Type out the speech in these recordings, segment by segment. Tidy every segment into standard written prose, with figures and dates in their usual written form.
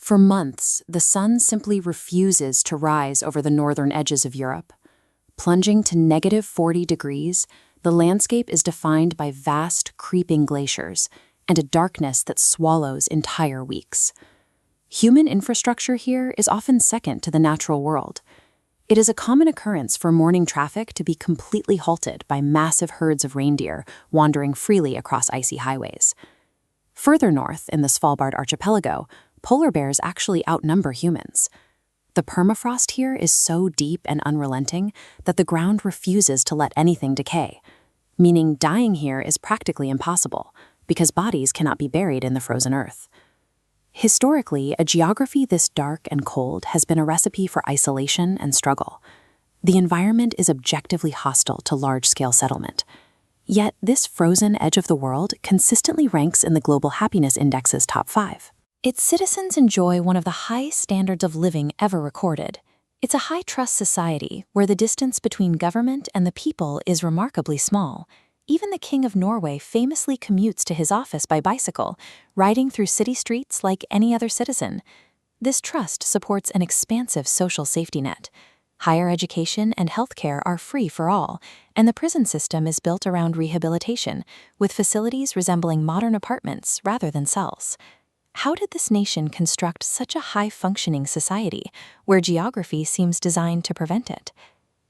For months, the sun simply refuses to rise over the northern edges of Europe. Plunging to -40 degrees, the landscape is defined by vast, creeping glaciers and a darkness that swallows entire weeks. Human infrastructure here is often second to the natural world. It is a common occurrence for morning traffic to be completely halted by massive herds of reindeer wandering freely across icy highways. Further north, in the Svalbard archipelago, polar bears actually outnumber humans. The permafrost here is so deep and unrelenting that the ground refuses to let anything decay, meaning dying here is practically impossible because bodies cannot be buried in the frozen earth. Historically, a geography this dark and cold has been a recipe for isolation and struggle. The environment is objectively hostile to large-scale settlement. Yet this frozen edge of the world consistently ranks in the Global Happiness Index's top 5. Its citizens enjoy one of the highest standards of living ever recorded. It's a high-trust society where the distance between government and the people is remarkably small. Even the King of Norway famously commutes to his office by bicycle, riding through city streets like any other citizen. This trust supports an expansive social safety net. Higher education and healthcare are free for all, and the prison system is built around rehabilitation, with facilities resembling modern apartments rather than cells. How did this nation construct such a high-functioning society, where geography seems designed to prevent it?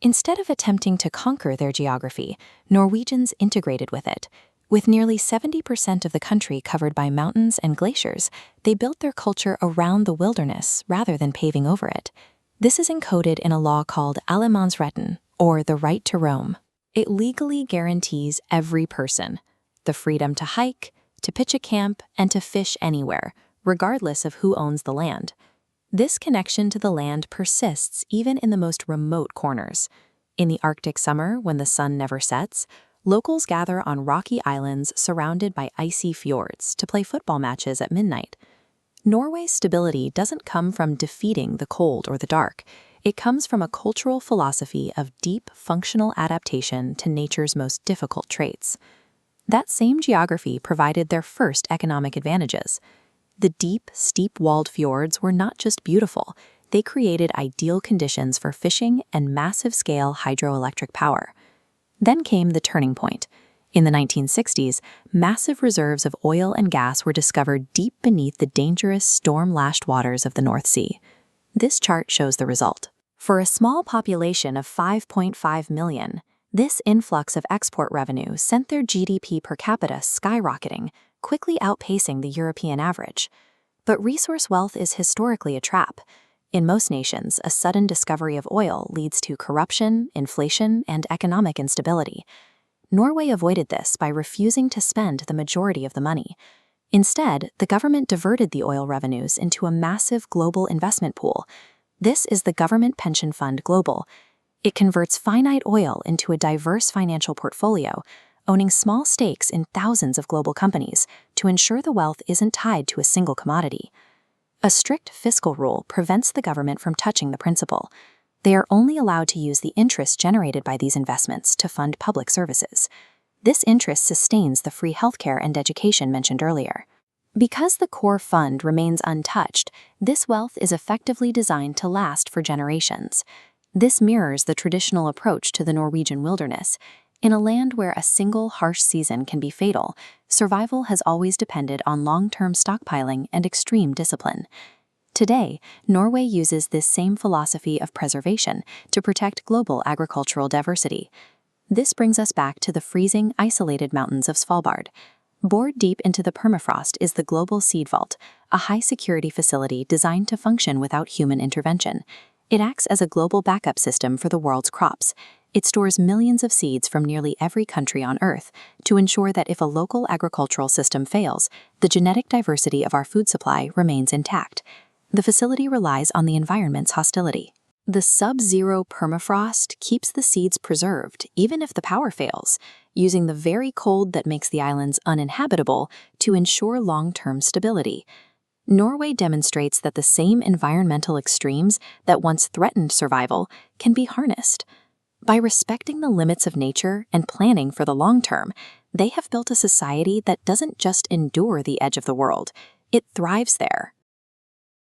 Instead of attempting to conquer their geography, Norwegians integrated with it. With nearly 70% of the country covered by mountains and glaciers, they built their culture around the wilderness rather than paving over it. This is encoded in a law called Allemannsretten, or the right to roam. It legally guarantees every person the freedom to hike, to pitch a camp, and to fish anywhere, regardless of who owns the land. This connection to the land persists even in the most remote corners. In the Arctic summer, when the sun never sets, locals gather on rocky islands surrounded by icy fjords to play football matches at midnight. Norway's stability doesn't come from defeating the cold or the dark. It comes from a cultural philosophy of deep, functional adaptation to nature's most difficult traits. That same geography provided their first economic advantages. The deep, steep-walled fjords were not just beautiful, they created ideal conditions for fishing and massive-scale hydroelectric power. Then came the turning point. In the 1960s, massive reserves of oil and gas were discovered deep beneath the dangerous, storm-lashed waters of the North Sea. This chart shows the result. For a small population of 5.5 million, this influx of export revenue sent their GDP per capita skyrocketing, quickly outpacing the European average. But resource wealth is historically a trap. In most nations, a sudden discovery of oil leads to corruption, inflation, and economic instability. Norway avoided this by refusing to spend the majority of the money. Instead, the government diverted the oil revenues into a massive global investment pool. This is the Government Pension Fund Global. It converts finite oil into a diverse financial portfolio, owning small stakes in thousands of global companies to ensure the wealth isn't tied to a single commodity. A strict fiscal rule prevents the government from touching the principal. They are only allowed to use the interest generated by these investments to fund public services. This interest sustains the free healthcare and education mentioned earlier. Because the core fund remains untouched, this wealth is effectively designed to last for generations. This mirrors the traditional approach to the Norwegian wilderness. In a land where a single harsh season can be fatal, survival has always depended on long-term stockpiling and extreme discipline. Today, Norway uses this same philosophy of preservation to protect global agricultural diversity. This brings us back to the freezing, isolated mountains of Svalbard. Bored deep into the permafrost is the Global Seed Vault, a high-security facility designed to function without human intervention. It acts as a global backup system for the world's crops. It stores millions of seeds from nearly every country on Earth to ensure that if a local agricultural system fails, the genetic diversity of our food supply remains intact. The facility relies on the environment's hostility. The sub-zero permafrost keeps the seeds preserved even if the power fails, using the very cold that makes the islands uninhabitable to ensure long-term stability. Norway demonstrates that the same environmental extremes that once threatened survival can be harnessed. By respecting the limits of nature and planning for the long term, they have built a society that doesn't just endure the edge of the world, it thrives there.